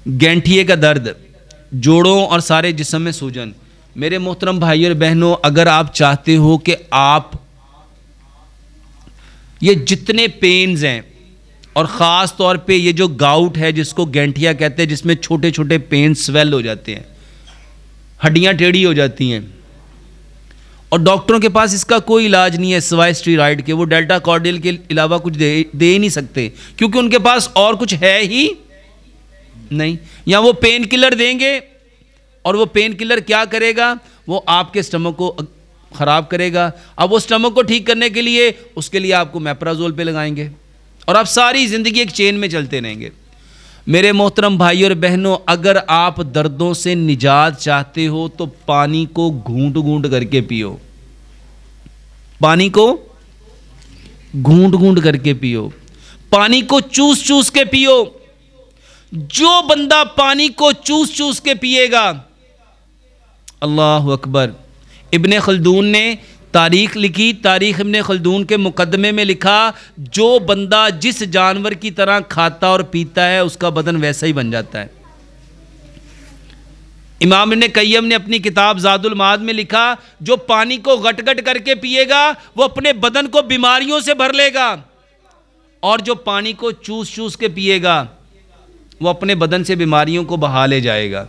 گینٹھیے کا درد، جوڑوں اور سارے جسم میں سوجن۔ میرے محترم بھائی اور بہنوں، اگر آپ چاہتے ہو کہ آپ یہ جتنے پینز ہیں، اور خاص طور پہ یہ جو گاؤٹ ہے جس کو گینٹھیا کہتے ہیں، جس میں چھوٹے چھوٹے پینز سویل ہو جاتے ہیں، ہڈیاں ٹیڑھی ہو جاتی ہیں، اور ڈاکٹروں کے پاس اس کا کوئی علاج نہیں ہے سوائے اسٹیرائڈ کے، وہ ڈیلٹا کارڈیل کے علاوہ کچھ دے ہی نہیں سکتے، کیونکہ ان کے پاس اور کچھ ہے ہی نہیں۔ یا وہ پین کلر دیں گے، اور وہ پین کلر کیا کرے گا؟ وہ آپ کے اسٹمک کو خراب کرے گا۔ اب وہ اسٹمک کو ٹھیک کرنے کے لیے اس کے لیے آپ کو میپرازول پہ لگائیں گے، اور آپ ساری زندگی ایک چین میں چلتے رہیں گے۔ میرے محترم بھائی اور بہنوں، اگر آپ دردوں سے نجات چاہتے ہو تو پانی کو گھونٹ گھونٹ کر کے پیو، پانی کو گھونٹ گھونٹ کر کے پیو، پانی کو چوس چوس کے پیو۔ جو بندہ پانی کو چوس چوس کے پیے گا، اللہ اکبر۔ ابن خلدون نے تاریخ لکھی، تاریخ ابن خلدون کے مقدمے میں لکھا، جو بندہ جس جانور کی طرح کھاتا اور پیتا ہے اس کا بدن ویسا ہی بن جاتا ہے۔ امام ابن قیم نے اپنی کتاب زاد المعاد میں لکھا، جو پانی کو گٹ گٹ کر کے پیے گا وہ اپنے بدن کو بیماریوں سے بھر لے گا، اور جو پانی کو چوس چوس کے پیے گا وہ اپنے بدن سے بیماریوں کو بہا لے جائے گا۔